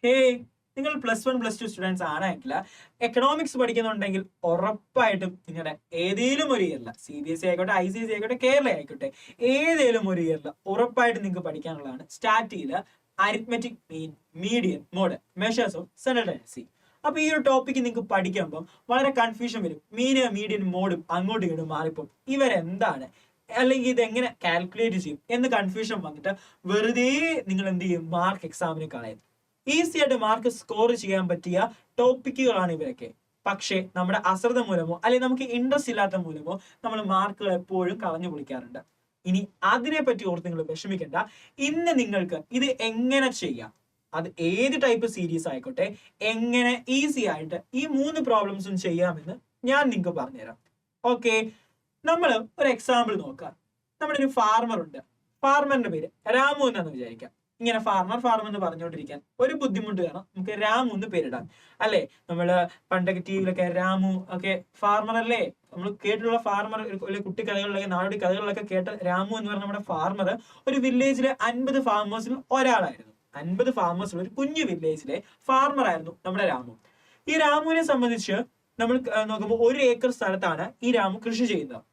Hey, നിങ്ങൾ +1 +2 students ആണെങ്കിൽ economics പഠിക്കുന്നുണ്ടെങ്കിൽ ഉറപ്പായിട്ടും നിങ്ങളുടെ ഏതെങ്കിലും ഒരു ഇയറിൽ CBSE ആയിക്കോട്ടെ, ICSE ആയിക്കോട്ടെ, കേരള ആയിക്കോട്ടെ, ഏതെങ്കിലും ഒരു ഇയറിൽ ഉറപ്പായിട്ടും നിങ്ങൾക്ക് പഠിക്കാനുള്ളതാണ് സ്റ്റാറ്റിയിൽ arithmetic mean, median, mode, measures of central tendency. അപ്പൊ ഈ ഒരു ടോപ്പിക്ക് നിങ്ങൾക്ക് പഠിക്കുമ്പോൾ വളരെ കൺഫ്യൂഷൻ വരും. മീന്, മീഡിയൻ, മോഡും അങ്ങോട്ടും ഇങ്ങോട്ടും മാറിപ്പോകും. ഇവരെന്താണ്, അല്ലെങ്കിൽ ഇത് എങ്ങനെ കാൽക്കുലേറ്റ് ചെയ്യും എന്ന് കൺഫ്യൂഷൻ വന്നിട്ട് വെറുതെ നിങ്ങൾ എന്ത് ചെയ്യും, മാർക്ക് എക്സാമിന് കളയും. ഈസി ആയിട്ട് മാർക്ക് സ്കോർ ചെയ്യാൻ പറ്റിയ ടോപ്പിക്കുകളാണ് ഇവരൊക്കെ. പക്ഷേ നമ്മുടെ അശ്രദ്ധ മൂലമോ അല്ലെങ്കിൽ നമുക്ക് ഇൻട്രസ്റ്റ് ഇല്ലാത്ത മൂലമോ നമ്മൾ മാർക്കുകൾ എപ്പോഴും കളഞ്ഞു കുളിക്കാറുണ്ട്. ഇനി അതിനെ പറ്റി ഓർത്ത് നിങ്ങൾ വിഷമിക്കേണ്ട. ഇന്ന് നിങ്ങൾക്ക് ഇത് എങ്ങനെ ചെയ്യാം, അത് ഏത് ടൈപ്പ് സീരീസ് ആയിക്കോട്ടെ, എങ്ങനെ ഈസി ആയിട്ട് ഈ 3 പ്രോബ്ലംസും ചെയ്യാമെന്ന് ഞാൻ നിങ്ങൾക്ക് പറഞ്ഞുതരാം. ഓക്കെ, നമ്മൾ ഒരു എക്സാമ്പിൾ നോക്കാം. നമ്മുടെ ഒരു ഫാർമർ ഉണ്ട്. ഫാർമറിന്റെ പേര് രാമു എന്നാന്ന് വിചാരിക്കാം. ഇങ്ങനെ ഫാർമർ എന്ന് പറഞ്ഞുകൊണ്ടിരിക്കാൻ ഒരു ബുദ്ധിമുട്ട് കാരണം നമുക്ക് രാമു എന്ന് പേരിടാം, അല്ലേ? നമ്മള് പണ്ടൊക്കെ ടിവിയിലൊക്കെ രാമു ഒക്കെ ഫാർമർ അല്ലേ, നമ്മൾ കേട്ടിട്ടുള്ള ഫാർമർ കുട്ടിക്കഥകളിലൊക്കെ, നാടോടി കഥകളിലൊക്കെ കേട്ട രാമു എന്ന് പറഞ്ഞ നമ്മുടെ ഫാർമർ ഒരു വില്ലേജിലെ 50 ഫാർമേഴ്സിൽ ഒരാളായിരുന്നു. 50 ഫാർമേഴ്സിൽ ഒരു കുഞ്ഞു വില്ലേജിലെ ഫാർമർ ആയിരുന്നു നമ്മുടെ രാമു. ഈ രാമുവിനെ സംബന്ധിച്ച് നമ്മൾ നോക്കുമ്പോൾ 1 ഏക്കർ സ്ഥലത്താണ് ഈ രാമു കൃഷി ചെയ്യുന്നത്.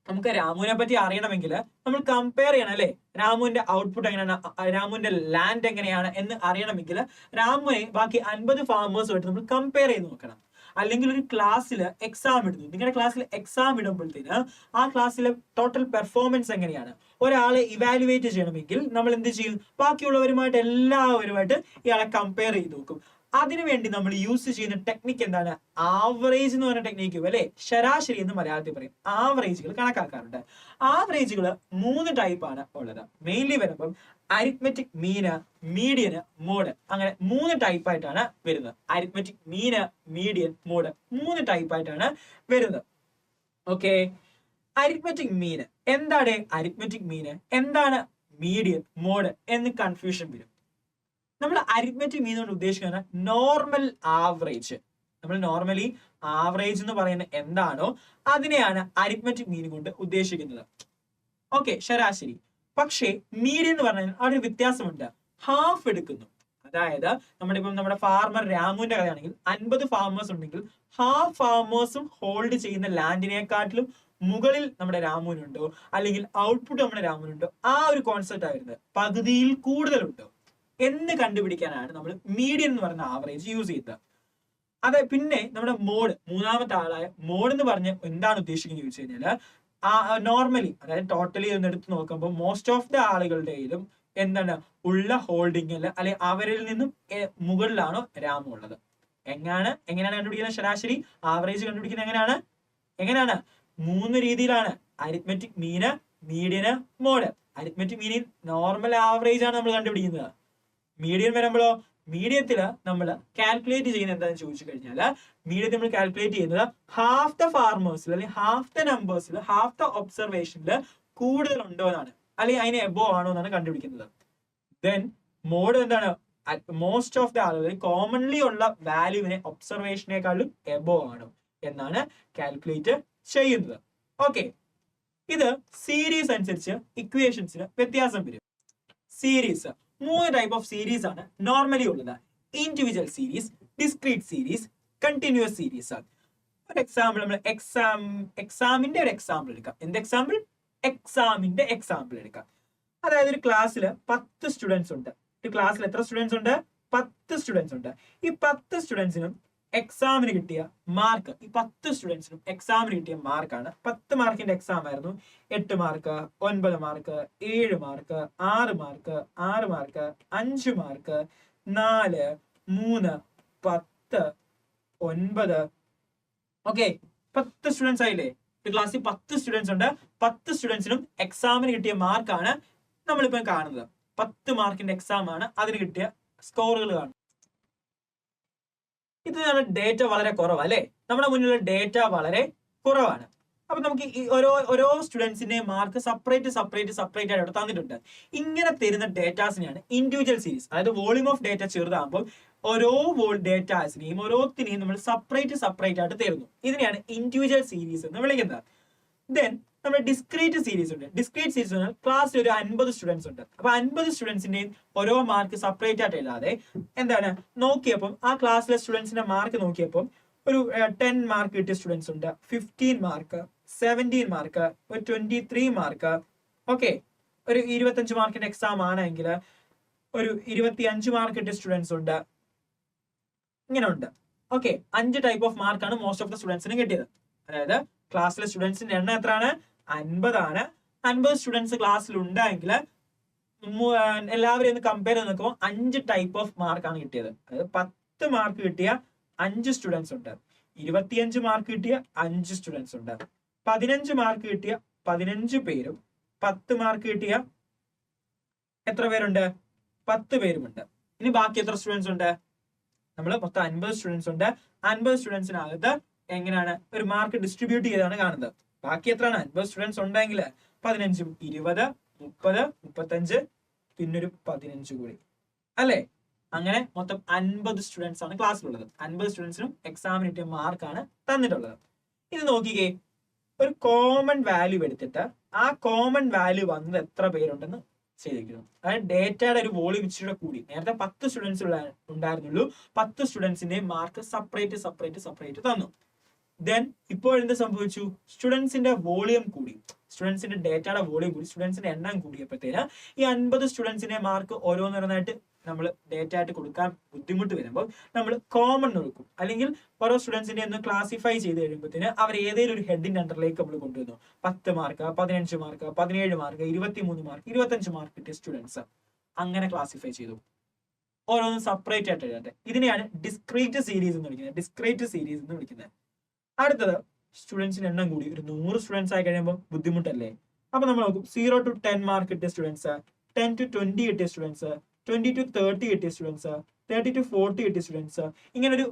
നമുക്ക് രാമുവിനെ പറ്റി അറിയണമെങ്കിൽ നമ്മൾ കമ്പയർ ചെയ്യണം, അല്ലെ? രാമുവിന്റെ ഔട്ട്പുട്ട് എങ്ങനെയാണ്, രാമുവിന്റെ ലാൻഡ് എങ്ങനെയാണ് എന്ന് അറിയണമെങ്കിൽ രാമുവിനെ ബാക്കി 50 ഫാർമേഴ്സുമായിട്ട് നമ്മൾ കമ്പയർ ചെയ്ത് നോക്കണം. അല്ലെങ്കിൽ ഒരു ക്ലാസ്സിൽ എക്സാം ഇടുന്നു, നിങ്ങളുടെ ക്ലാസ്സിൽ എക്സാം ഇടുമ്പോഴത്തേന് ആ ക്ലാസ്സിലെ ടോട്ടൽ പെർഫോമൻസ് എങ്ങനെയാണ്, ഒരാളെ ഇവാലുവേറ്റ് ചെയ്യണമെങ്കിൽ നമ്മൾ എന്ത് ചെയ്യും, ബാക്കിയുള്ളവരുമായിട്ട് എല്ലാവരുമായിട്ട് ഇയാളെ കമ്പയർ ചെയ്ത് നോക്കും. അതിനുവേണ്ടി നമ്മൾ യൂസ് ചെയ്യുന്ന ടെക്നിക്ക് എന്താണ്? ആവറേജ് എന്ന് പറഞ്ഞ ടെക്നിക്ക്, അല്ലെ? ശരാശരി എന്ന് മലയാളത്തിൽ പറയും. ആവറേജുകൾ കണക്കാക്കാറുണ്ട്. ആവറേജുകൾ 3 ടൈപ്പാണ് ഉള്ളത്. മെയിൻലി വരുമ്പം അരിത്മെറ്റിക് മീന്, മീഡിയന്, മോഡ്, അങ്ങനെ 3 ടൈപ്പായിട്ടാണ് വരുന്നത്. അരിത്മെറ്റിക് മീന്, മീഡിയൻ, മോഡ് 3 ടൈപ്പായിട്ടാണ് വരുന്നത്. ഓക്കെ, അരിത്മെറ്റിക് മീന് എന്താണ്? അരിത്മെറ്റിക് മീന് എന്താണ്? മീഡിയൻ, മോഡ് എന്ന് കൺഫ്യൂഷൻ വരും. നമ്മൾ അരിത്മെറ്റിക് മീൻ കൊണ്ട് ഉദ്ദേശിക്കുന്നത് നോർമൽ ആവറേജ്. നമ്മൾ നോർമലി ആവറേജ് എന്ന് പറയുന്നത് എന്താണോ അതിനെയാണ് അരിത്മെറ്റിക് മീൻ കൊണ്ട് ഉദ്ദേശിക്കുന്നത്. ഓക്കെ, ശരാശരി. പക്ഷേ മീഡിയൻ എന്ന് പറഞ്ഞാൽ അവിടെ ഒരു വ്യത്യാസമുണ്ട്. ഹാഫ് എടുക്കുന്നു. അതായത് നമ്മുടെ ഫാർമർ രാമുവിന്റെ കഥയാണെങ്കിൽ 50 ഫാർമേഴ്സ് ഉണ്ടെങ്കിൽ ഹാഫ് ഫാർമേഴ്സും ഹോൾഡ് ചെയ്യുന്ന ലാൻഡിനെക്കാട്ടിലും മുകളിൽ നമ്മുടെ രാമുവിനുണ്ടോ, അല്ലെങ്കിൽ ഔട്ട്പുട്ട് നമ്മുടെ രാമുവിനുണ്ടോ, ആ ഒരു കോൺസെപ്റ്റ് ആയിരുന്നത്. പകുതിയിൽ കൂടുതലുണ്ടോ എന്ന് കണ്ടുപിടിക്കാനാണ് നമ്മൾ മീഡിയൻ എന്ന് പറയുന്ന ആവറേജ് യൂസ് ചെയ്തത്. അതെ, പിന്നെ നമ്മുടെ മോഡ്, മൂന്നാമത്തെ ആളായ മോഡ് എന്ന് പറഞ്ഞ് എന്താണ് ഉദ്ദേശിക്കുന്നത് ചോദിച്ചു കഴിഞ്ഞാൽ, നോർമലി, അതായത് ടോട്ടലി ഒന്ന് എടുത്ത് നോക്കുമ്പോൾ മോസ്റ്റ് ഓഫ് ദ ആളുകളുടെയിലും എന്താണ് ഉള്ള ഹോൾഡിങ്ങിൽ, അല്ലെ അവരിൽ നിന്നും മുകളിലാണോ രാമു ഉള്ളത്. എങ്ങനെയാണ് കണ്ടുപിടിക്കുന്നത്? ശരാശരി ആവറേജ് കണ്ടുപിടിക്കുന്നത് എങ്ങനെയാണ് 3 രീതിയിലാണ്. അരിത്മെറ്റിക് മീന്, median, mode. Arithmetic മീനിൽ normal average ആണ് നമ്മൾ കണ്ടുപിടിക്കുന്നത്. മീഡിയൻ വരുമ്പോഴോ, മീഡിയത്തില് നമ്മൾ കാൽക്കുലേറ്റ് ചെയ്യുന്നത് എന്താണെന്ന് ചോദിച്ചു കഴിഞ്ഞാൽ, മീഡിയത്തിൽ നമ്മൾ കാൽക്കുലേറ്റ് ചെയ്യുന്നത് ഹാഫ് ദ ഫാർമേഴ്സിൽ, അല്ലെങ്കിൽ ഹാഫ് ദ നമ്പേഴ്സിൽ, ഹാഫ് ദ ഒബ്സർവേഷനിൽ കൂടുതൽ ഉണ്ടോ എന്നാണ്, അല്ലെങ്കിൽ അതിന് എബോ ആണോ എന്നാണ് കണ്ടുപിടിക്കുന്നത്. ദെൻ മോഡ് എന്താണ്? മോസ്റ്റ് ഓഫ് ദ ആളുകൾ കോമൺലി ഉള്ള വാല്യൂവിനെ ഒബ്സർവേഷനേക്കാളും എബോ ആണോ എന്നാണ് കാൽക്കുലേറ്റ് ചെയ്യുന്നത്. ഓക്കെ, ഇത് സീരീസ് അനുസരിച്ച് ഇക്വേഷൻസിന് വ്യത്യാസം വരും. സീരീസ് 3 ടൈപ്പ് ഓഫ് സീരീസ് ആണ് നോർമലി ഉള്ളത്. Individual series, discrete series, continuous series. ഒരു എക്സാമ്പിൾ, നമ്മൾ എക്സാമിന്റെ ഒരു എക്സാമ്പിൾ എടുക്കാം. എന്ത് എക്സാമ്പിൾ? എക്സാമിന്റെ എക്സാമ്പിൾ എടുക്കാം. അതായത് ഒരു ക്ലാസ്സിൽ 10 സ്റ്റുഡൻസ് ഉണ്ട്. ഒരു ക്ലാസ്സിൽ എത്ര സ്റ്റുഡൻസ് ഉണ്ട്? 10 സ്റ്റുഡൻസ് ഉണ്ട്. ഈ 10 സ്റ്റുഡൻസിനും എക്സാമിന് കിട്ടിയ മാർക്ക്, ഈ 10 സ്റ്റുഡൻസിനും എക്സാമിന് കിട്ടിയ മാർക്കാണ്. 10 മാർക്കിന്റെ എക്സാം ആയിരുന്നു. 8 mark, 9 mark, 7 mark, 6 mark, 6 mark, 5 mark, 4, 3, 10, 9. Okay, 10 students ആയില്ലേ? ഒരു ക്ലാസ്സിൽ 10 സ്റ്റുഡൻസ് ഉണ്ട്. 10 സ്റ്റുഡൻസിനും എക്സാമിന് കിട്ടിയ മാർക്കാണ് നമ്മളിപ്പോ കാണുന്നത്. 10 മാർക്കിന്റെ എക്സാം ആണ്, അതിന് കിട്ടിയ സ്കോറുകൾ കാണും. ഇത് ഡേറ്റ വളരെ കുറവാണ്, അല്ലെ? നമ്മുടെ മുന്നിലുള്ള ഡേറ്റ വളരെ കുറവാണ്. അപ്പൊ നമുക്ക് ഈ ഓരോ സ്റ്റുഡൻസിന്റെ മാർക്ക് സെപ്പറേറ്റ് ആയിട്ട് അവിടെ തന്നിട്ടുണ്ട്. ഇങ്ങനെ തരുന്ന ഡേറ്റാസിനെയാണ് ഇൻഡിവിജ്വൽ സീരീസ്. അതായത് വോളിയം ഓഫ് ഡേറ്റ ചെറുതാകുമ്പോൾ ഓരോ ഡേറ്റാസിനെയും ഓരോത്തിനെയും നമ്മൾ സെപ്പറേറ്റ് ആയിട്ട് തരുന്നു. ഇതിനെയാണ് ഇൻഡിവിജ്വൽ സീരീസ് എന്ന് വിളിക്കുന്നത്. ദെൻ നമ്മുടെ ഡിസ്ക്രീറ്റ് സീരീസ് ഉണ്ട്. ഡിസ്ക്രീറ്റ് സീരീസ് പറഞ്ഞാൽ ക്ലാസ്സിൽ ഒരു 50 സ്റ്റുഡൻസ് ഉണ്ട്. അപ്പൊ 50 സ്റ്റുഡൻസിന്റെയും ഓരോ മാർക്ക് സെപ്പറേറ്റ് ആയിട്ട് എഴുതാതെ എന്താണ് നോക്കിയപ്പം ആ ക്ലാസ്സിലെ സ്റ്റുഡൻസിന്റെ മാർക്ക് നോക്കിയപ്പം ഒരു 10 മാർക്ക് കിട്ടിയ സ്റ്റുഡൻസ് ഉണ്ട്, 15 മാർക്ക്, 17 മാർക്ക്, ഒരു 23 മാർക്ക്, ഓക്കെ, ഒരു 25 മാർക്കിന്റെ എക്സാം ആണെങ്കിൽ ഒരു 25 മാർക്ക് കിട്ടിയ സ്റ്റുഡൻസ് ഉണ്ട്. ഇങ്ങനെ ഉണ്ട്. ഓക്കെ, 5 ടൈപ്പ് ഓഫ് മാർക്കാണ് മോസ്റ്റ് ഓഫ് ദ സ്റ്റുഡൻസിന് കിട്ടിയത്. അതായത് ക്ലാസ്സിലെ സ്റ്റുഡൻസിന്റെ എണ്ണം എത്രയാണ്? 50 ആണ്. 50 സ്റ്റുഡൻസ് ക്ലാസ്സിൽ ഉണ്ടായെങ്കിൽ എല്ലാവരും ഒന്ന് കമ്പയർ ചെയ്ത് നോക്കുമ്പോൾ 5 ടൈപ്പ് ഓഫ് മാർക്കാണ് കിട്ടിയത്. അതായത് 10 മാർക്ക് കിട്ടിയ 5 സ്റ്റുഡൻസ് ഉണ്ട്, 25 മാർക്ക് കിട്ടിയ 5 സ്റ്റുഡൻസ് ഉണ്ട്, 15 മാർക്ക് കിട്ടിയ 15 പേരും, 10 മാർക്ക് കിട്ടിയ എത്ര പേരുണ്ട്? 10 പേരുമുണ്ട്. ഇനി ബാക്കി എത്ര സ്റ്റുഡൻസ് ഉണ്ട്? നമ്മൾ മൊത്തം 50 സ്റ്റുഡൻസ് ഉണ്ട്. 50 സ്റ്റുഡൻസിനകത്ത് എങ്ങനെയാണ് ഒരു മാർക്ക് ഡിസ്ട്രിബ്യൂട്ട് ചെയ്താണ് കാണുന്നത്. ബാക്കി എത്രയാണ്? 50 സ്റ്റുഡൻസ് ഉണ്ടെങ്കിൽ 15, 20, 30, 35, പിന്നൊരു 15 കൂടി, അല്ലേ? അങ്ങനെ മൊത്തം 50 സ്റ്റുഡൻസ് ആണ് ക്ലാസ്സിലുള്ളത്. 50 സ്റ്റുഡൻസിനും എക്സാമിന് കിട്ടിയ മാർക്കാണ് തന്നിട്ടുള്ളത്. ഇത് നോക്കിക്കേ, ഒരു കോമൺ വാല്യൂ എടുത്തിട്ട് ആ കോമൺ വാല്യൂ വന്നത് എത്ര പേരുണ്ടെന്ന് ചെയ്തിരിക്കുന്നു. അതായത് ഡേറ്റയുടെ ഒരു വോളിയം ഇച്ചിരി കൂടി. നേരത്തെ 10 സ്റ്റുഡൻസ് ഉണ്ടായിരുന്നുള്ളൂ. 10 സ്റ്റുഡൻസിന്റെ മാർക്ക് സെപ്പറേറ്റ് തന്നു. ദെൻ ഇപ്പോൾ എന്ത് സംഭവിച്ചു? സ്റ്റുഡൻസിന്റെ വോളിയം കൂടി, സ്റ്റുഡൻസിന്റെ ഡേറ്റയുടെ വോളിയം കൂടി, സ്റ്റുഡൻസിന്റെ എണ്ണം കൂടിയപ്പോഴത്തേന് ഈ 50 സ്റ്റുഡൻസിന്റെ മാർക്ക് ഓരോന്നോരോന്നായിട്ട് നമ്മൾ ഡേറ്റ ആയിട്ട് കൊടുക്കാൻ ബുദ്ധിമുട്ട് വരുമ്പോൾ നമ്മൾ കോമൺ കൊടുക്കും. അല്ലെങ്കിൽ ഓരോ സ്റ്റുഡൻസിനെ ഒന്ന് ക്ലാസിഫൈ ചെയ്ത് കഴിയുമ്പോഴത്തേന് അവർ ഏതെങ്കിലും ഒരു ഹെഡിന്റെ അണ്ടറിലേക്ക് നമ്മൾ കൊണ്ടുവന്നു. 10 mark, 15 mark, 17 mark, 23 mark, 25 mark കിട്ടിയ സ്റ്റുഡൻസ് അങ്ങനെ ക്ലാസിഫൈ ചെയ്തു. ഓരോന്നും സെപ്പറേറ്റ് ആയിട്ട് എഴുതട്ടെ. ഇതിനെയാണ് ഡിസ്ക്രീറ്റ് സീരീസ് എന്ന് വിളിക്കുന്നത്. അടുത്തത് സ്റ്റുഡൻസിന്റെ എണ്ണം കൂടി ഒരു 100 സ്റ്റുഡൻസ് ആയി കഴിയുമ്പോൾ ബുദ്ധിമുട്ടല്ലേ? അപ്പൊ നമ്മൾ നോക്കും 0 to 10 മാർക്ക് കിട്ടിയ സ്റ്റുഡൻസ്, 10 to 20 കിട്ടിയ സ്റ്റുഡൻസ്, 20 to 30 കിട്ടിയ സ്റ്റുഡൻസ്, 30 to 40 കിട്ടിയ സ്റ്റുഡൻസ്, ഇങ്ങനെ ഒരു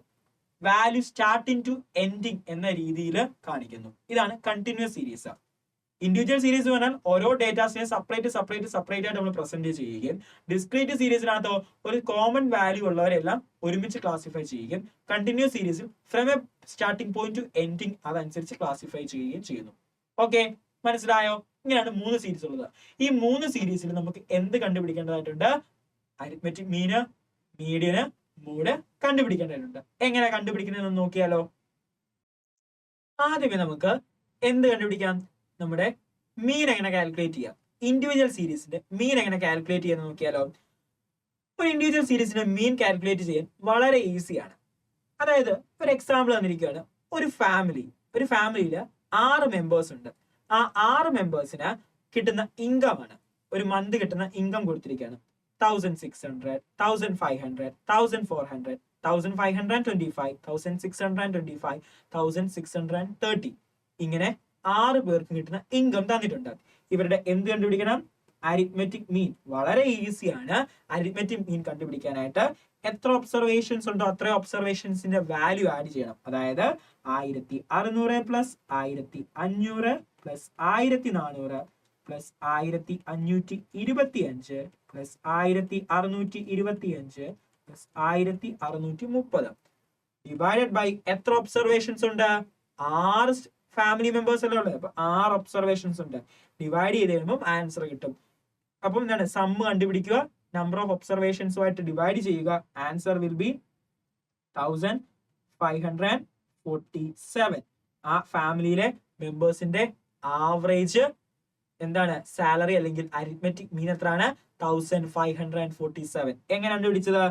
വാല്യൂ സ്റ്റാർട്ടിങ് ടു എൻഡിങ് എന്ന രീതിയിൽ കാണിക്കുന്നു. ഇതാണ് കണ്ടിന്യൂസ് സീരീസ്. ഇൻഡിവിജ്വൽ സീരീസ് പറഞ്ഞാൽ ഓരോ ഡേറ്റാസിനെ സെപ്പറേറ്റ് ആയിട്ട് നമ്മൾ പ്രസന്റ് ചെയ്യുകയും, ഡിസ്ക്രീറ്റ് സീരീസിനകത്തോ ഒരു കോമൺ വാല്യൂ ഉള്ളവരെല്ലാം ഒരുമിച്ച് ക്ലാസിഫൈ ചെയ്യുകയും, കണ്ടിന്യൂസ് സീരീസിൽ from A starting point two ending അതനുസരിച്ച് ക്ലാസിഫൈ ചെയ്യുകയും ചെയ്യുന്നു. ഓക്കെ, മനസ്സിലായോ? ഇങ്ങനെയാണ് 3 സീരീസ് ഉള്ളത്. ഈ 3 സീരീസിൽ നമുക്ക് എന്ത് കണ്ടുപിടിക്കേണ്ടതായിട്ടുണ്ട്? അരിത്മെറ്റിക് മീന്, മീഡിയന്, മോഡ് കണ്ടുപിടിക്കേണ്ടതായിട്ടുണ്ട്. എങ്ങനെ കണ്ടുപിടിക്കുന്നതെന്ന് നോക്കിയാലോ. ആദ്യമേ നമുക്ക് എന്ത് കണ്ടുപിടിക്കാം? നമ്മുടെ മീൻ എങ്ങനെ കാൽക്കുലേറ്റ് ചെയ്യാം? ഇൻഡിവിജ്വൽ സീരീസിന്റെ മീൻ എങ്ങനെ കാൽക്കുലേറ്റ് ചെയ്യാന്ന് നോക്കിയാലോ. ഒരു ഇൻഡിവിജ്വൽ സീരീസിന്റെ മീൻ കാൽക്കുലേറ്റ് ചെയ്യാൻ വളരെ ഈസിയാണ്. അതായത് ഒരു എക്സാമ്പിൾ തന്നിരിക്കുകയാണ്. ഒരു ഫാമിലിയിൽ 6 മെമ്പേഴ്സ് ഉണ്ട്. ആ 6 മെമ്പേഴ്സിന് കിട്ടുന്ന ഇൻകം ആണ്, ഒരു മന്ത് കിട്ടുന്ന ഇൻകം കൊടുത്തിരിക്കുകയാണ്. 1600, 1500, 1400, 1525, 1625, 1630. ഇങ്ങനെ 6 പേർക്ക് കിട്ടുന്ന ഇൻകം തന്നിട്ടുണ്ട്. ഇവരുടെ എന്ത് കണ്ടുപിടിക്കണം? അരിത്മെറ്റിക് മീൻ. വളരെ ഈസിയാണ് അരിത്മെറ്റിക് മീൻ കണ്ടുപിടിക്കാനായിട്ട്. എത്ര ഒബ്സർവേഷൻസ് ഉണ്ടോ അത്രയും ഒബ്സർവേഷൻസിന്റെ വാല്യൂ ആഡ് ചെയ്യണം. അതായത് 1600 plus 1500 plus 1400 plus 1525 plus 1625 plus 1630 divided by എത്ര ഒബ്സർവേഷൻസ് ഉണ്ട്? 6 ഫാമിലി മെമ്പേഴ്സ് അല്ലേ ഉള്ളത്. അപ്പൊ 6 ഒബ്സർവേഷൻസ് ഉണ്ട്. ഡിവൈഡ് ചെയ്ത് കഴിയുമ്പോൾ ആൻസർ കിട്ടും. അപ്പം എന്താണ്? സമ്മ് കണ്ടുപിടിക്കുക, നമ്പർ ഓഫ് ഒബ്സർവേഷൻസുമായിട്ട് ഡിവൈഡ് ചെയ്യുക. Answer will be 1547. ആ ഫാമിലിയിലെ മെമ്പേഴ്സിന്റെ ആവറേജ് എന്താണ്? സാലറി അല്ലെങ്കിൽ അരിത്മെറ്റിക് മീൻ എത്രയാണ്? 1547. എങ്ങനെ കണ്ടുപിടിച്ചത്?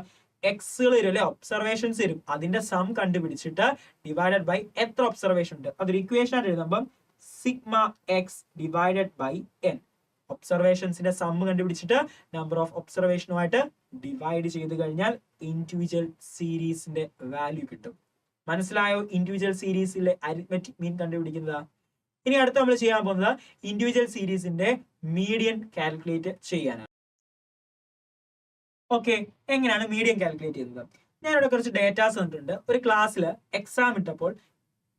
എക്സുകൾ വരും അല്ലെ, ഒബ്സർവേഷൻസ് വരും. അതിന്റെ സം കണ്ടുപിടിച്ചിട്ട് ഡിവൈഡഡ് ബൈ എത്ര ഒബ്സർവേഷൻ ഉണ്ട് അതൊരു ഇക്വേഷൻ ആയിട്ട് എഴുതുമ്പോൾ sigma x divided by n. ഒബ്സർവേഷൻസിന്റെ സം കണ്ടുപിടിച്ചിട്ട് നമ്പർ ഓഫ് ഒബ്സർവേഷനുമായിട്ട് ഡിവൈഡ് ചെയ്ത് കഴിഞ്ഞാൽ ഇൻഡിവിജ്വൽ സീരീസിന്റെ വാല്യൂ കിട്ടും. മനസ്സിലായോ? ഇൻഡിവിജ്വൽ സീരീസിലെ അരിത്മെറ്റിക് മീൻ കണ്ടുപിടിക്കുന്നത്. ഇനി അടുത്ത് നമ്മൾ ചെയ്യാൻ പോകുന്നത് ഇൻഡിവിജ്വൽ സീരീസിന്റെ മീഡിയൻ കാൽക്കുലേറ്റ് ചെയ്യാനാണ്. ഓക്കെ, എങ്ങനെയാണ് മീഡിയൻ കാൽക്കുലേറ്റ് ചെയ്യുന്നത്? ഞാനിവിടെ കുറച്ച് ഡേറ്റാസ് തന്നിട്ടുണ്ട്. ഒരു ക്ലാസ്സിൽ എക്സാം ഇട്ടപ്പോൾ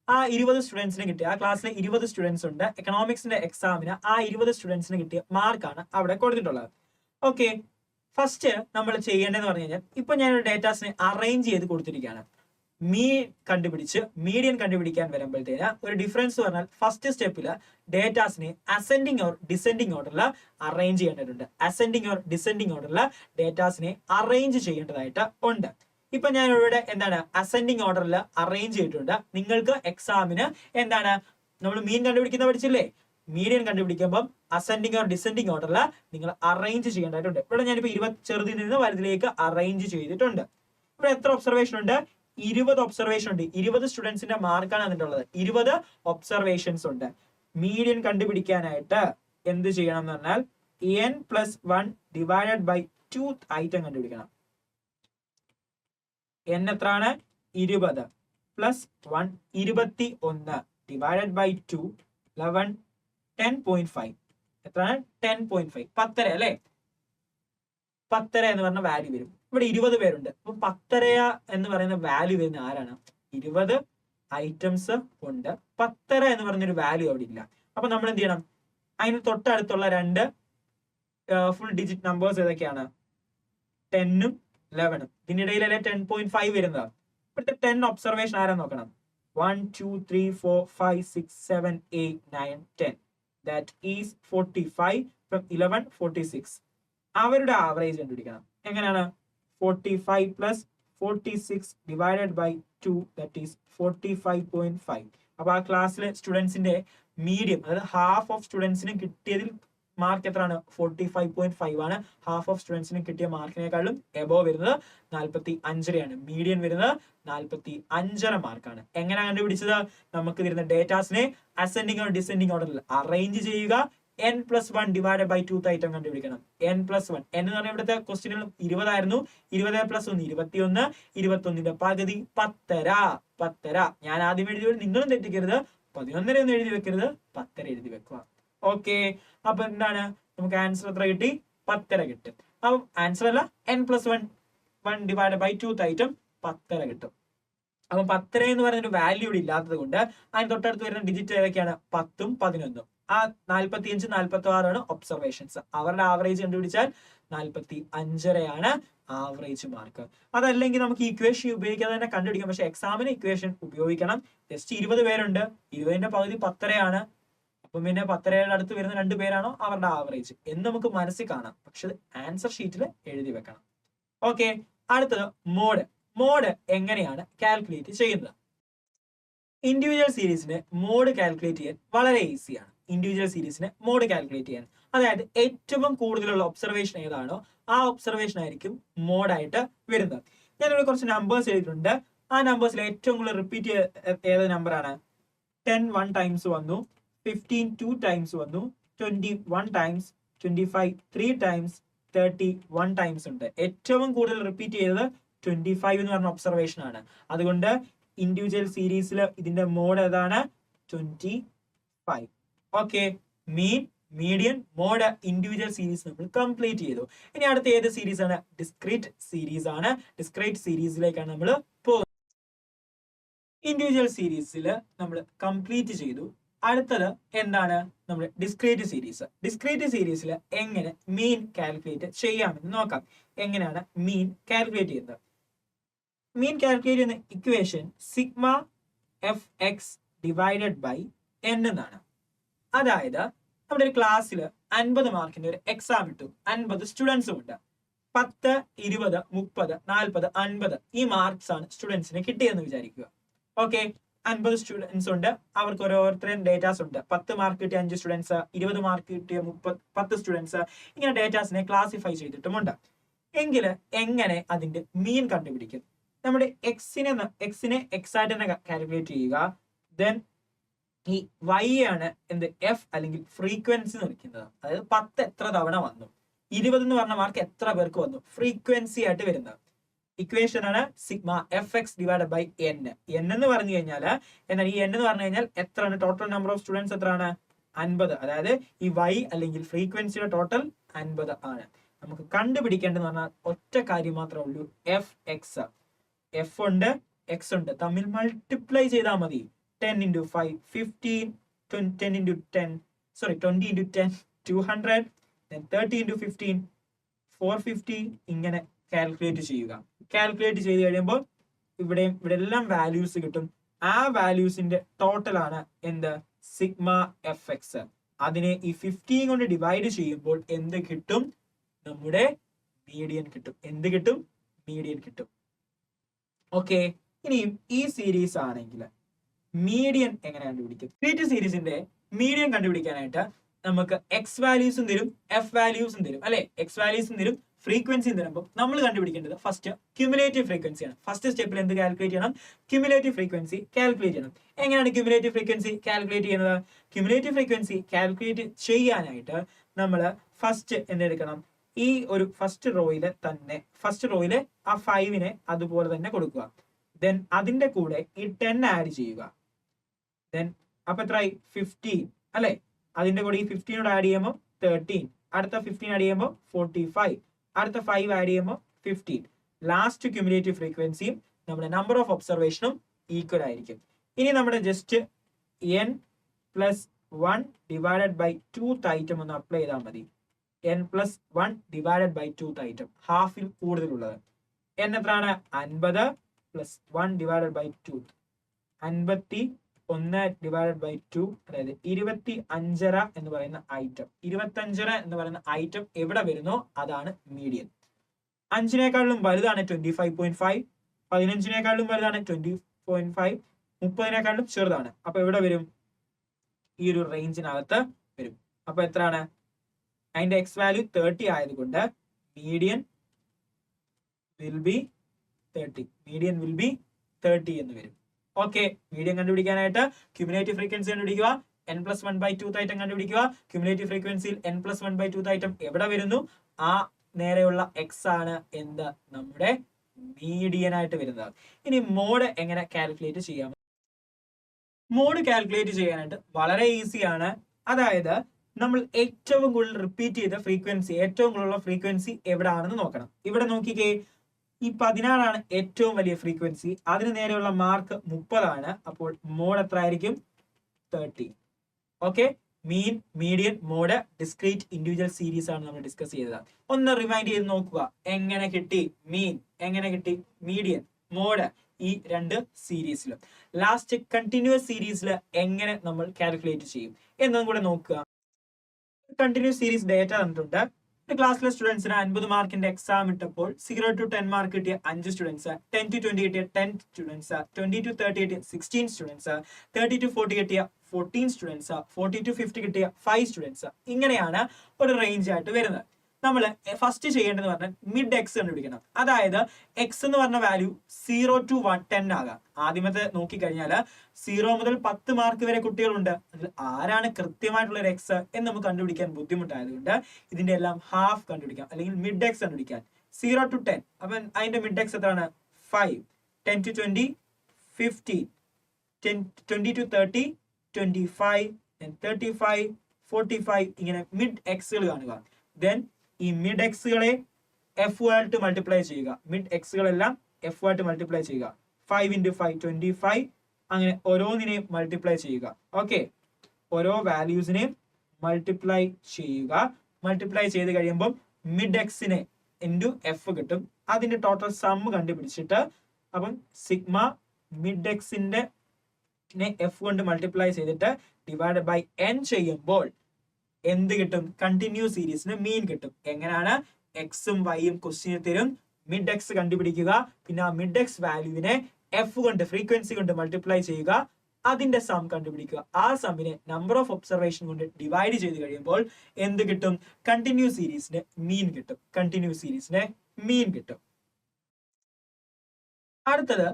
ആ 20 സ്റ്റുഡൻസിന് കിട്ടിയ, ആ ക്ലാസ്സിലെ 20 സ്റ്റുഡൻസ് ഉണ്ട്. എക്കണോമിക്സിന്റെ എക്സാമിന് ആ 20 സ്റ്റുഡൻസിന് കിട്ടിയ മാർക്കാണ് അവിടെ കൊടുത്തിട്ടുള്ളത്. ഓക്കെ, ഫസ്റ്റ് നമ്മൾ ചെയ്യേണ്ടതെന്ന് പറഞ്ഞു കഴിഞ്ഞാൽ ഇപ്പൊ ഞാനൊരു ഡേറ്റാസിനെ അറേഞ്ച് ചെയ്ത് കൊടുത്തിരിക്കുകയാണ്. മീഡിയൻ കണ്ടുപിടിക്കാൻ വരുമ്പോഴത്തേന് ഒരു ഡിഫറൻസ് പറഞ്ഞാൽ ഫസ്റ്റ് സ്റ്റെപ്പിൽ ഡേറ്റാസിനെ അസെൻഡിങ് ഓർ ഡിസെൻഡിങ് ഓർഡറിൽ അറേഞ്ച് ചെയ്യേണ്ടതുണ്ട്. അസെൻഡിങ് ഓർ ഡിസെൻഡിങ് ഓർഡറിൽ ഡേറ്റാസിനെ അറേഞ്ച് ചെയ്യേണ്ടതായിട്ട് ഉണ്ട്. ഇപ്പൊ ഞാൻ ഇവിടെ എന്താണ് അസെൻഡിങ് ഓർഡറിൽ അറേഞ്ച് ചെയ്തിട്ടുണ്ട്. നിങ്ങൾക്ക് എക്സാമിന് എന്താണ് നമ്മൾ മീൻ കണ്ടുപിടിക്കുന്ന പഠിച്ചില്ലേ, മീഡിയൻ കണ്ടുപിടിക്കുമ്പോൾ അസെൻഡിങ് ഓർ ഡിസെൻഡിങ് ഓർഡറിൽ നിങ്ങൾ അറേഞ്ച് ചെയ്യേണ്ടതായിട്ടുണ്ട്. ഇവിടെ ഞാനിപ്പോ 20 ചെറുതിൽ നിന്ന് വലുതിലേക്ക് അറേഞ്ച് ചെയ്തിട്ടുണ്ട്. ഇവിടെ എത്ര ഒബ്സർവേഷൻ ഉണ്ട്? 20 ഒബ്സർവേഷൻ ഉണ്ട്. 20 സ്റ്റുഡൻസിന്റെ മാർക്കാണ് അതിനുള്ളത്. 20 ഒബ്സർവേഷൻസ് ഉണ്ട്. മീഡിയൻ കണ്ടുപിടിക്കാനായിട്ട് എന്ത് ചെയ്യണം എന്ന് പറഞ്ഞാൽ n+1 ഡിവൈഡഡ് ബൈ 2 ഐറ്റം കണ്ടുപിടിക്കണം. n എത്രയാണ്? 20 പ്ലസ് 1 21 ഡിവൈഡഡ് ബൈ 2 11 10.5 എത്രയാണ്? 10.5 10 അല്ലേ? 10 എന്ന് പറഞ്ഞ വാല്യൂ വരും. ഇവിടെ 20 പേരുണ്ട്. അപ്പൊ 10 എന്ന് പറയുന്ന വാല്യൂ വരുന്ന ആരാണ്? 20 ഐറ്റംസ് ഉണ്ട്. 10 എന്ന് പറഞ്ഞൊരു വാല്യൂ അവിടെ ഇല്ല. അപ്പൊ നമ്മൾ എന്ത് ചെയ്യണം? അതിന് തൊട്ടടുത്തുള്ള 2 ഫുൾ ഡിജിറ്റ് നമ്പേഴ്സ് ഏതൊക്കെയാണ്? 10ഉം 11ഉം. ഇതിനിടയിലല്ലേ 10.5 വരുന്നത്. ഇവിടുത്തെ 10 ഒബ്സർവേഷൻ ആരാ നോക്കണം? 1 2 3 4 5 6 7 8 9 10. That is 45 from 11 46. അവരുടെ ആവറേജ് കണ്ടുപിടിക്കണം. എങ്ങനെയാണ്? 45 plus 46 divided by 2 that is 45.5. അപ്പൊ ആ ക്ലാസ്സിലെ സ്റ്റുഡൻസിന്റെ മീഡിയം, അതായത് ഹാഫ് ഓഫ് സ്റ്റുഡൻസിന് കിട്ടിയതിൽ മാർക്ക് എത്രയാണ്? 45.5 ആണ്. ഹാഫ് ഓഫ് സ്റ്റുഡൻസിന് കിട്ടിയ മാർക്കിനേക്കാളും എബോവ് വരുന്നത് 45.5 മീഡിയൻ വരുന്നത് 45.5 മാർക്കാണ്. എങ്ങനെ കണ്ടുപിടിച്ചത്? നമുക്ക് വരുന്ന ഡേറ്റാസിനെ അസെൻഡിങ് ഓർ ഡിസെൻഡിങ് ഓർഡറിൽ അറേഞ്ച് ചെയ്യുക. n+1 ഡിവൈഡഡ് ബൈ 2 ഐറ്റം കണ്ടുപിടിക്കണം. n+1 എന്ന് പറഞ്ഞാൽ ഇവിടുത്തെ ക്വസ്റ്റ്യനിൽ 20 ആയിരുന്നു. 20 + 1 21. 21ന്റെ പകുതി 10.5. ഞാൻ ആദ്യം എഴുതി, നിങ്ങളും തെറ്റിക്കരുത്. 11 എന്ന് എഴുതി വെക്കരുത്, 10 എഴുതി വെക്കുക. ഓക്കെ, അപ്പൊ എന്താണ് നമുക്ക് ആൻസർ എത്ര കിട്ടി? 10 കിട്ടും. അപ്പൊ ആൻസർ അല്ല, n+1 ഡിവൈഡ് ബൈ 2 ഐറ്റം 10 കിട്ടും. അപ്പൊ 10 എന്ന് പറയുന്ന വാല്യൂ ഇവിടെ ഇല്ലാത്തത് കൊണ്ട് അതിന് തൊട്ടടുത്ത് വരുന്ന ഡിജിറ്റ് ഏതൊക്കെയാണ്? 10ഉം 11ഉം. ആ 45 46 ആണ് ഒബ്സർവേഷൻസ്. അവരുടെ ആവറേജ് കണ്ടുപിടിച്ചാൽ 45.5 ആവറേജ് മാർക്ക്. അതല്ലെങ്കിൽ നമുക്ക് ഇക്വേഷൻ ഉപയോഗിക്കാതെ തന്നെ കണ്ടുപിടിക്കാം. പക്ഷെ എക്സാമിന് ഇക്വേഷൻ ഉപയോഗിക്കണം. ജസ്റ്റ് 20 പേരുണ്ട്. 20ന്റെ പകുതി 10 അപ്പം പിന്നെ 10 അടുത്ത് വരുന്ന 2 പേരാണോ അവരുടെ ആവറേജ് എന്ന് നമുക്ക് മനസ്സിൽ കാണാം. പക്ഷെ ആൻസർ ഷീറ്റിൽ എഴുതി വെക്കണം. ഓക്കെ, അടുത്തത് മോഡ് എങ്ങനെയാണ് കാൽക്കുലേറ്റ് ചെയ്യുന്നത്? ഇൻഡിവിജ്വൽ സീരീസിന് മോഡ് കാൽക്കുലേറ്റ് ചെയ്യാൻ വളരെ ഈസിയാണ്. ഇൻഡിവിജ്വൽ സീരീസിന് മോഡ് കാൽക്കുലേറ്റ് ചെയ്യാൻ, അതായത് ഏറ്റവും കൂടുതലുള്ള ഒബ്സർവേഷൻ ഏതാണോ ആ ഒബ്സർവേഷൻ ആയിരിക്കും മോഡായിട്ട് വരുന്നത്. ഞാനിവിടെ കുറച്ച് നമ്പേഴ്സ് എഴുതിയിട്ടുണ്ട്. ആ നമ്പേഴ്സിൽ ഏറ്റവും കൂടുതൽ റിപ്പീറ്റ് ഏത് നമ്പറാണ്? 10 1 ടൈംസ് വന്നു, 15 2 ടൈംസ് വന്നു, 21 ടൈംസ്, 25 3 ടൈംസ്, 30 1 ടൈംസ് ഉണ്ട്. ഏറ്റവും കൂടുതൽ റിപ്പീറ്റ് ചെയ്തത് 25 എന്ന് പറഞ്ഞ ഒബ്സർവേഷൻ ആണ്. അതുകൊണ്ട് ഇൻഡിവിജ്വൽ സീരീസിൽ ഇതിന്റെ മോഡ് ഏതാണ്? 25. Okay, mean, median, mode, individual series നമ്മൾ കംപ്ലീറ്റ് ചെയ്തു. ഇനി അടുത്ത ഏത് സീരീസ് ആണ്? ഡിസ്ക്രീറ്റ് സീരീസ് ആണ്. ഡിസ്ക്രീറ്റ് സീരീസിലേക്കാണ് നമ്മൾ പോകുന്നത്. ഇൻഡിവിജ്വൽ സീരീസിൽ നമ്മൾ കംപ്ലീറ്റ് ചെയ്തു. അടുത്തത് എന്താണ്? നമ്മുടെ ഡിസ്ക്രീറ്റ് സീരീസ്. ഡിസ്ക്രീറ്റ് സീരീസിൽ എങ്ങനെ മീൻ കാൽക്കുലേറ്റ് ചെയ്യാമെന്ന് നോക്കാം. എങ്ങനെയാണ് മീൻ കാൽക്കുലേറ്റ് ചെയ്യുന്നത്? മീൻ കാൽക്കുലേറ്റ് ചെയ്യുന്ന equation sigma fx divided by n എന്നാണ്. അതായത് നമ്മുടെ ഒരു ക്ലാസ്സിൽ 50 മാർക്കിന്റെ ഒരു എക്സാം ഇട്ടു. 50 സ്റ്റുഡൻസും ഉണ്ട്. 10 20 30 40 50 ഈ മാർക്സ് ആണ് സ്റ്റുഡൻസിന് കിട്ടിയെന്ന് വിചാരിക്കുക. ഓക്കെ, 50 സ്റ്റുഡൻസ് ഉണ്ട്. അവർക്ക് ഓരോരുത്തരും ഡേറ്റാസ് ഉണ്ട്. 10 മാർക്ക് കിട്ടിയ 5 സ്റ്റുഡൻസ്, 20 മാർക്ക് കിട്ടിയ 10 സ്റ്റുഡൻസ്, ഇങ്ങനെ ഡേറ്റാസിനെ ക്ലാസിഫൈ ചെയ്തിട്ടുമുണ്ട്. എങ്കിൽ എങ്ങനെ അതിന്റെ മീൻ കണ്ടുപിടിക്കും? നമ്മുടെ എക്സിനെ എക്സ് ആയിട്ട് തന്നെ കാൽക്കുലേറ്റ് ചെയ്യുക. ദെൻ ഈ y ആണ് എന്ത്? എഫ് അല്ലെങ്കിൽ ഫ്രീക്വൻസി എന്ന് വിളിക്കുന്നത്. അതായത് 10 എത്ര തവണ വന്നു, 20 എന്ന് പറഞ്ഞ മാർക്ക് എത്ര പേർക്ക് വന്നു, ഫ്രീക്വൻസി ആയിട്ട് വരുന്നത്. ഇക്വേഷൻ ആണ് sigma fx divide by n. n എന്ന് പറഞ്ഞു കഴിഞ്ഞാൽ എന്നാൽ ഈ n എന്ന് പറഞ്ഞു കഴിഞ്ഞാൽ എത്രയാണ്? ടോട്ടൽ നമ്പർ ഓഫ് സ്റ്റുഡൻസ് എത്രയാണ്? 50. അതായത് ഈ y അല്ലെങ്കിൽ ഫ്രീക്വൻസിയുടെ ടോട്ടൽ 50 ആണ്. നമുക്ക് കണ്ടുപിടിക്കേണ്ടതെന്ന് പറഞ്ഞാൽ ഒറ്റ കാര്യം മാത്രമേ ഉള്ളൂ, fx. f ഉണ്ട്, x ഉണ്ട്, തമ്മിൽ മൾട്ടിപ്ലൈ ചെയ്താൽ മതി. 10 into 5 15, 10 into 10 sorry 20 into 10 200, then 30 into 15 450. ഇങ്ങനെ കാൽക്കുലേറ്റ് ചെയ്യുക. കാൽക്കുലേറ്റ് ചെയ്ത് കഴിയുമ്പോൾ ഇവിടെ എല്ലാം വാല്യൂസ് കിട്ടും. ആ വാല്യൂസിന്റെ ടോട്ടലാണ് എന്ത് സിഗ്മ എഫ് എക്സ്. അതിനെ ഈ 15 കൊണ്ട് ഡിവൈഡ് ചെയ്യുമ്പോൾ എന്ത് കിട്ടും? നമ്മുടെ മീഡിയൻ കിട്ടും. എന്ത് കിട്ടും? മീഡിയൻ കിട്ടും. ഓക്കെ, ഇനിയും ഈ സീരീസ് ആണെങ്കിൽ മീഡിയൻ എങ്ങനെ കണ്ടുപിടിക്കും? ഡിസ്ക്രീറ്റ് സീരീസിന്റെ മീഡിയൻ കണ്ടുപിടിക്കാനായിട്ട് നമുക്ക് എക്സ് വാല്യൂസും തരും എഫ് വാല്യൂസും തരും അല്ലെ. എക്സ് വാല്യൂസും തരും ഫ്രീക്വൻസിയും തരുമ്പോൾ നമ്മൾ കണ്ടുപിടിക്കേണ്ടത് ഫസ്റ്റ് ക്യുമുലേറ്റീവ് ഫ്രീക്വൻസിയാണ്. ഫസ്റ്റ് സ്റ്റെപ്പിൽ എന്ത് കാൽക്കുലേറ്റ് ചെയ്യണം? ക്യുമുലേറ്റീവ് ഫ്രീക്വൻസി കാൽക്കുലേറ്റ് ചെയ്യണം. എങ്ങനെയാണ് ക്യുമുലേറ്റീവ് ഫ്രീക്വൻസി കാൽക്കുലേറ്റ് ചെയ്യുന്നത്? ക്യുമുലേറ്റീവ് ഫ്രീക്വൻസി കാൽക്കുലേറ്റ് ചെയ്യാനായിട്ട് നമ്മൾ ഫസ്റ്റ് എന്തെടുക്കണം? ഈ ഒരു ഫസ്റ്റ് റോയിലെ ആ 5 അതുപോലെ തന്നെ കൊടുക്കുക. ദെൻ അതിന്റെ കൂടെ ഈ 10 ആഡ് ചെയ്യുക. ദെൻ അപ്പൊ എത്രയായി? 15 അല്ലെ. അതിന്റെ കൂടെ ഈ 15 ആഡ് ചെയ്യുമ്പോൾ 13, അടുത്ത 15 ആഡ് ചെയ്യുമ്പോൾ 45, അടുത്ത 5 ആഡ് ചെയ്യുമ്പോൾ 15. ലാസ്റ്റ് ക്യുമുലേറ്റീവ് ഫ്രീക്വൻസിയും നമ്മുടെ നമ്പർ ഓഫ് ഒബ്സർവേഷനും ഈക്വൽ ആയിരിക്കും. ഇനി നമ്മുടെ just n+1 divided by 2th item ഒന്ന് അപ്ലൈ ചെയ്താൽ മതി. n+1 divided by 2th item, ഹാഫിൽ കൂടുതലുള്ളത്. n എത്രയാണ്? 50 + 1 ഡിവൈഡഡ് ബൈ 2, 51 ഡിവൈഡഡ് ബൈ 2, അതായത് 25 എന്ന് പറയുന്ന ഐറ്റം. 25 എന്ന് പറയുന്ന ഐറ്റം എവിടെ വരുന്നോ അതാണ് മീഡിയൻ. 5നേക്കാളും വലുതാണ് 25.5, 15നേക്കാളും വലുതാണ് 20.5, 30നേക്കാളും ചെറുതാണ്. അപ്പൊ എവിടെ വരും? ഈ ഒരു റേഞ്ചിനകത്ത് വരും. അപ്പൊ എത്രയാണ്? അതിന്റെ എക്സ് വാല്യൂ 30 ആയതുകൊണ്ട് median will be 30. Median will be 30 എന്ന് വരും. ഓക്കെ, മീഡിയൻ കണ്ടുപിടിക്കാനായിട്ട് ക്യുമുലേറ്റീവ് ഫ്രീക്വൻസി കണ്ടുപിടിക്കുക, n+1/2th ഐറ്റം കണ്ടുപിടിക്കുക. ക്യുമുലേറ്റീവ് ഫ്രീക്വൻസിയിൽ n+1/2th ഐറ്റം എവിടെ വരുന്നു? ആ നേരെയുള്ള എക്സ് ആണ് എന്ത്? നമ്മുടെ മീഡിയൻ ആയിട്ട് വരുന്നത്. ഇനി മോഡ് എങ്ങനെ കാൽക്കുലേറ്റ് ചെയ്യാം? മോഡ് കാൽക്കുലേറ്റ് ചെയ്യാനായിട്ട് വളരെ ഈസിയാണ്. അതായത് നമ്മൾ ഏറ്റവും കൂടുതൽ റിപ്പീറ്റ് ചെയ്ത ഫ്രീക്വൻസി, ഏറ്റവും കൂടുതലുള്ള ഫ്രീക്വൻസി എവിടെയാണെന്ന് നോക്കണം. ഇവിടെ നോക്കിക്കേ, ഈ 16 ആണ് ഏറ്റവും വലിയ ഫ്രീക്വൻസി. അതിന് നേരെയുള്ള മാർക്ക് 30 ആണ്. അപ്പോൾ മോഡ് എത്ര ആയിരിക്കും? 30. Okay, mean, median, mode, discrete, individual series ആണ് നമ്മൾ ഡിസ്കസ് ചെയ്തത്. ഒന്ന് റിമൈൻഡ് ചെയ്ത് നോക്കുക. എങ്ങനെ കിട്ടി മീൻ? എങ്ങനെ കിട്ടി മീഡിയൻ, മോഡ്? ഈ 2 സീരീസിലും. ലാസ്റ്റ് കണ്ടിന്യൂസ് സീരീസിൽ എങ്ങനെ നമ്മൾ കാൽക്കുലേറ്റ് ചെയ്യും എന്നും കൂടെ നോക്കുക. കണ്ടിന്യൂസ് സീരീസ് ഡേറ്റ തന്നിട്ടുണ്ട്. ക്ലാസ്സിലെ സ്റ്റുഡൻസിന് 50 മാർക്കിന്റെ എക്സാം ഇട്ടപ്പോൾ 0 to 10 മാർക്ക് കിട്ടിയ 5 സ്റ്റുഡൻസ്, 10 to 20 കിട്ടിയ 10 സ്റ്റുഡൻസ്, 20 to 30 കിട്ടിയ 16 സ്റ്റുഡൻസ്, 30 to 40 കിട്ടിയ 14 സ്റ്റുഡൻസ്, 40 to 50 കിട്ടിയ 5 സ്റ്റുഡൻസ്. ഇങ്ങനെയാണ് ഒരു റേഞ്ച് ആയിട്ട് വരുന്നത്. നമ്മൾ ഫസ്റ്റ് ചെയ്യേണ്ടത് പറഞ്ഞാൽ മിഡ് എക്സ് കണ്ടുപിടിക്കണം. അതായത് എക്സ് എന്ന് പറഞ്ഞ വാല്യൂ 0 to 10 ആകാം. ആദ്യമത്തെ നോക്കിക്കഴിഞ്ഞാൽ 0 മുതൽ 10 മാർക്ക് വരെ കുട്ടികളുണ്ട്. അതിൽ ആരാണ് കൃത്യമായിട്ടുള്ള ഒരു എക്സ് എന്ന് നമുക്ക് കണ്ടുപിടിക്കാൻ ബുദ്ധിമുട്ടായതുകൊണ്ട് ഇതിന്റെ എല്ലാം ഹാഫ് കണ്ടുപിടിക്കാം, അല്ലെങ്കിൽ മിഡ് എക്സ് കണ്ടുപിടിക്കാൻ. 0 to 10, അപ്പൊ അതിന്റെ മിഡ് എക്സ് എത്രയാണ്? 5. 10 to 20 15, 20 to 30 25, 35 45. ഇങ്ങനെ മിഡ് എക്സുകൾ കാണുക. ദെൻ ഈ മിഡ് എക്സുകളെ എഫ് ആയിട്ട് മൾട്ടിപ്ലൈ ചെയ്യുക. മിഡ് എക്സുകളെല്ലാം എഫ് ആയിട്ട് മൾട്ടിപ്ലൈ ചെയ്യുക. 5 × 5 25. അങ്ങനെ ഓരോന്നിനെയും മൾട്ടിപ്ലൈ ചെയ്യുക. ഓക്കെ, ഓരോ വാല്യൂസിനെയും മൾട്ടിപ്ലൈ ചെയ്യുക. മൾട്ടിപ്ലൈ ചെയ്ത് കഴിയുമ്പോൾ മിഡ് എക്സിനെ ഇൻറ്റു എഫ് കിട്ടും. അതിന്റെ ടോട്ടൽ സം കണ്ടുപിടിച്ചിട്ട് അപ്പം സിഗ്മ മിഡ് എക്സിന്റെ എഫ് കൊണ്ട് മൾട്ടിപ്ലൈ ചെയ്തിട്ട് ഡിവൈഡ് ബൈ n ചെയ്യുമ്പോൾ എന്ത് കിട്ടും? കണ്ടിന്യൂസ് സീരീസിന് മീൻ കിട്ടും. എങ്ങനെയാണ്? എക്സും വൈയും ക്വസ്റ്റ്യൻ തരും. മിഡ് എക്സ് കണ്ടുപിടിക്കുക. പിന്നെ ആ മിഡ് എക്സ് വാല്യൂവിനെ എഫ് കൊണ്ട്, ഫ്രീക്വൻസി കൊണ്ട് മൾട്ടിപ്ലൈ ചെയ്യുക. അതിന്റെ സം കണ്ടുപിടിക്കുക. ആ സമ്മിനെ നമ്പർ ഓഫ് ഒബ്സർവേഷൻ കൊണ്ട് ഡിവൈഡ് ചെയ്ത് കഴിയുമ്പോൾ എന്ത് കിട്ടും? കണ്ടിന്യൂസ് സീരീസിന് മീൻ കിട്ടും. കണ്ടിന്യൂസ് സീരീസിന് മീൻ കിട്ടും. അടുത്തത്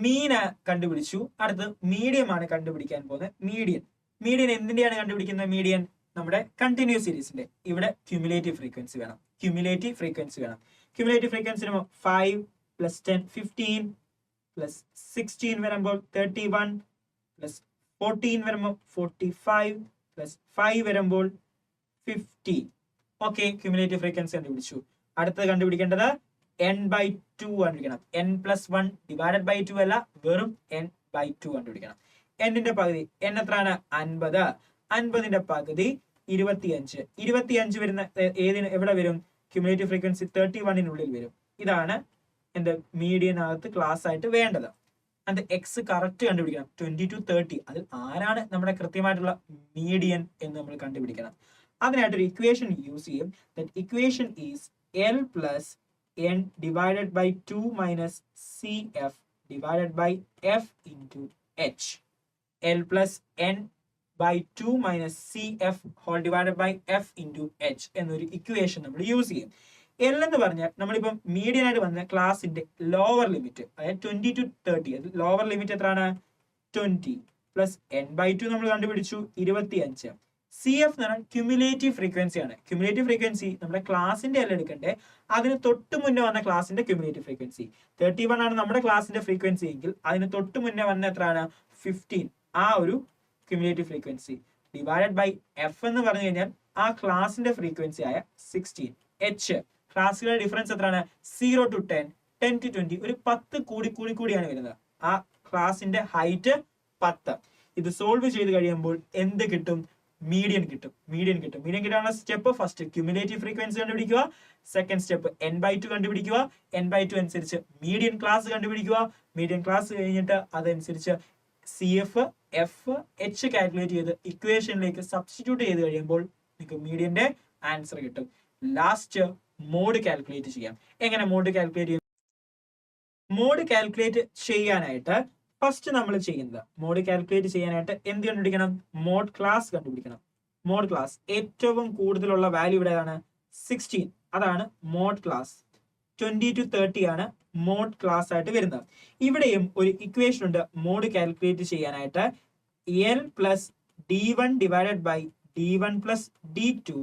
മീന് കണ്ടുപിടിച്ചു. അടുത്തത് മീഡിയം ആണ് കണ്ടുപിടിക്കാൻ പോകുന്നത്. മീഡിയൻ എന്തിന്റെയാണ് കണ്ടുപിടിക്കുന്നത്? മീഡിയൻ നമ്മുടെ കണ്ടിന്യൂസ് സീരീസിന്റെ. ഇവിടെ ക്യുമുലേറ്റീവ് ഫ്രീക്വൻസി വേണം. ക്യുമുലേറ്റീവ് ഫ്രീക്വൻസി 5 + 10 15 + 16 വരുമ്പോൾ 31 + 14 വരുമ്പോൾ 45 + 5 വരുമ്പോൾ 50. ഓക്കെ, ക്യുമുലേറ്റീവ് ഫ്രീക്വൻസി കണ്ടുപിടിച്ചു. അടുത്തത് കണ്ടുപിടിക്കേണ്ടത് n/2 കണ്ടുപിടിക്കണം. n+1 ഡിവൈഡഡ് ബൈ 2 അല്ല, വെറും n/2 കണ്ടുപിടിക്കണം. n-ന്റെ പകുതി, n എത്രയാണ്? 50. 50ന്റെ പകുതി 25. 25 വരുന്ന ഏതിന് എവിടെ വരും? ക്യുമുലേറ്റീവ് ഫ്രീക്വൻസി 31-നുള്ളിൽ വരും. ഇതാണ് എന്ത് മീഡിയനകത്ത് ക്ലാസ് ആയിട്ട് വേണ്ടത്. അത് എക്സ് കറക്റ്റ് കണ്ടുപിടിക്കണം. 20 to 30 അതിൽ ആരാണ് നമ്മുടെ കൃത്യമായിട്ടുള്ള മീഡിയൻ എന്ന് നമ്മൾ കണ്ടുപിടിക്കണം. അതിനായിട്ടൊരു ഇക്വേഷൻ യൂസ് ചെയ്യും. That equation is L plus N divided by 2 minus C F divided by F into H. L plus N by 2 minus C F whole divided by F into H എന്നൊരു equation നമ്മൾ use ചെയ്യും. L എന്ന് പറഞ്ഞാൽ നമ്മളിപ്പം median ആയിട്ട് വന്ന ക്ലാസിന്റെ lower limit, അതായത് 20 to 30. അത് ലോവർ ലിമിറ്റ് എത്രയാണ്? 20 പ്ലസ് എൻ ബൈ 2 നമ്മൾ കണ്ടുപിടിച്ചു 25. സി എഫ് എന്ന് പറഞ്ഞാൽ ക്യുമുലേറ്റീവ് ഫ്രീക്വൻസി ആണ്. ക്യുമുലേറ്റീവ് ഫ്രീക്വൻസി നമ്മുടെ ക്ലാസിന്റെ എല്ലാം എടുക്കണ്ടേ, അതിന് തൊട്ട് മുന്നേ വന്ന ക്ലാസിന്റെ ക്യുമുലേറ്റീവ് ഫ്രീക്വൻസി 31 ആണ് നമ്മുടെ ക്ലാസിന്റെ ഫ്രീക്വൻസി എങ്കിൽ അതിന് തൊട്ട് മുന്നേ വന്ന എത്രയാണ്? 15. ആ ഒരു cumulative frequency divided by F എന്ന് പറഞ്ഞു കഴിഞ്ഞാൽ ആ ക്ലാസിന്റെ ഫ്രീക്വൻസി ആയ 16. എച്ച് ക്ലാസുകളുടെ ഡിഫറൻസ് എത്രയാണ്? 0 to 10, 10 to 20. ഒരു 10 കൂടിയാണ് വരുന്നത്. ആ ക്ലാസിന്റെ ഹൈറ്റ് 10. ഇത് സോൾവ് ചെയ്ത് കഴിയുമ്പോൾ എന്ത് കിട്ടും? മീഡിയൻ കിട്ടും. മീഡിയൻ കിട്ടാനുള്ള സ്റ്റെപ്പ് ഫസ്റ്റ് ക്യുമുലേറ്റീവ് ഫ്രീക്വൻസി കണ്ടുപിടിക്കുക. സെക്കൻഡ് സ്റ്റെപ്പ് n by 2 കണ്ടുപിടിക്കുക. n by 2 അനുസരിച്ച് മീഡിയൻ ക്ലാസ് കണ്ടുപിടിക്കുക. മീഡിയൻ ക്ലാസ് കഴിഞ്ഞിട്ട് അതനുസരിച്ച് C F F H calculate ചെയ്ത് ഇക്വേഷനിലേക്ക് സബ്സ്റ്റിറ്റ്യൂട്ട് ചെയ്ത് കഴിയുമ്പോൾ നിങ്ങൾക്ക് മീഡിയന്റെ ആൻസർ കിട്ടും. ലാസ്റ്റ് മോഡ് കാൽക്കുലേറ്റ് ചെയ്യാം. എങ്ങനെ മോഡ് കാൽക്കുലേറ്റ് ചെയ്യും? മോഡ് കാൽക്കുലേറ്റ് ചെയ്യാനായിട്ട് ഫസ്റ്റ് നമ്മൾ ചെയ്യുന്നത്, മോഡ് കാൽക്കുലേറ്റ് ചെയ്യാനായിട്ട് എന്ത് കണ്ടുപിടിക്കണം? മോഡ് ക്ലാസ് കണ്ടുപിടിക്കണം. മോഡ് ക്ലാസ് ഏറ്റവും കൂടുതലുള്ള വാല്യൂ ഇവിടെയാണ് 16. അതാണ് മോഡ് ക്ലാസ്. 20 to 30 ആണ് മോഡ് ക്ലാസ് ആയിട്ട് വരുന്നത്. ഇവിടെയും ഒരു ഇക്വേഷൻ ഉണ്ട് മോഡ് കാൽക്കുലേറ്റ് ചെയ്യാനായിട്ട്. L plus d1 divided by d1 plus d2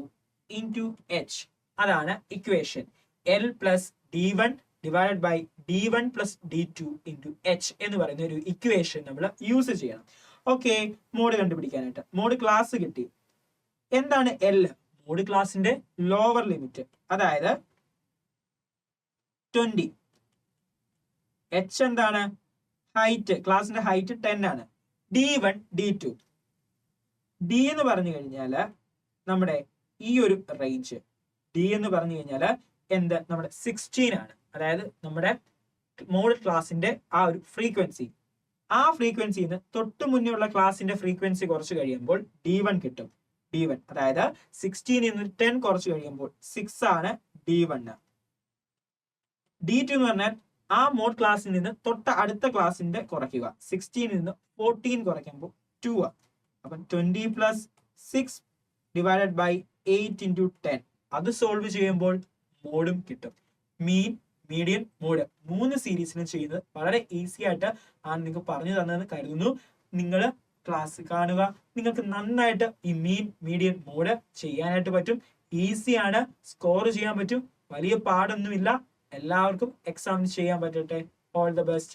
into H. അതാണ് equation. L plus d1 divided by d1 plus d2 into H എന്ന് പറയുന്ന ഒരു ഇക്വേഷൻ നമ്മൾ യൂസ് ചെയ്യണം. ഓക്കെ, മോഡ് കണ്ടുപിടിക്കാനായിട്ട് മോഡ് ക്ലാസ് കിട്ടി. എന്താണ് എൽ? മോഡ് ക്ലാസിന്റെ ലോവർ ലിമിറ്റ്, അതായത് 20. എച്ച് എന്താണ്? ഹൈറ്റ്, ക്ലാസിന്റെ ഹൈറ്റ് 10 ആണ്. d1 d2 d എന്ന് പറഞ്ഞു കഴിഞ്ഞാൽ നമ്മുടെ ഈ ഒരു റേഞ്ച് d എന്ന് പറഞ്ഞു കഴിഞ്ഞാൽ എന്ത്? നമ്മുടെ 16 ആണ്. അതായത് നമ്മുടെ മോഡ് ക്ലാസിന്റെ ആ ഒരു ഫ്രീക്വൻസി. ആ ഫ്രീക്വൻസിയിൽ നിന്ന് തൊട്ട് മുന്നേ ഉള്ള ക്ലാസിന്റെ ഫ്രീക്വൻസി കുറച്ച് കഴിയുമ്പോൾ d1 കിട്ടും. d1 അതായത് 16 നിന്ന് 10 കുറച്ച് കഴിയുമ്പോൾ 6 ആണ് d1. d2 എന്ന് പറഞ്ഞാൽ ആ മോഡ് ക്ലാസ്സിൽ നിന്ന് തൊട്ട അടുത്ത ക്ലാസിന്റെ കുറയ്ക്കുക. 16 നിന്ന് 14 കുറയ്ക്കുമ്പോൾ 2 ആണ്. അപ്പം 20 പ്ലസ് 6 ഡിവൈഡഡ് ബൈ 8 ഇൻറ്റു 10. അത് സോൾവ് ചെയ്യുമ്പോൾ മോഡും കിട്ടും. മീൻ, മീഡിയൻ, മോഡ് 3 സീരീസിനും ചെയ്യുന്നത് വളരെ ഈസി ആയിട്ട് ആണ് നിങ്ങൾക്ക് പറഞ്ഞു തന്നതെന്ന് കരുതുന്നു. നിങ്ങൾ ക്ലാസ് കാണുക, നിങ്ങൾക്ക് നന്നായിട്ട് ഈ മീൻ, മീഡിയൻ, മോഡ് ചെയ്യാനായിട്ട് പറ്റും. ഈസിയാണ്, സ്കോർ ചെയ്യാൻ പറ്റും. വലിയ പാടൊന്നുമില്ല. എല്ലാവർക്കും എക്സാം ചെയ്യാൻ പറ്റട്ടെ. All the best.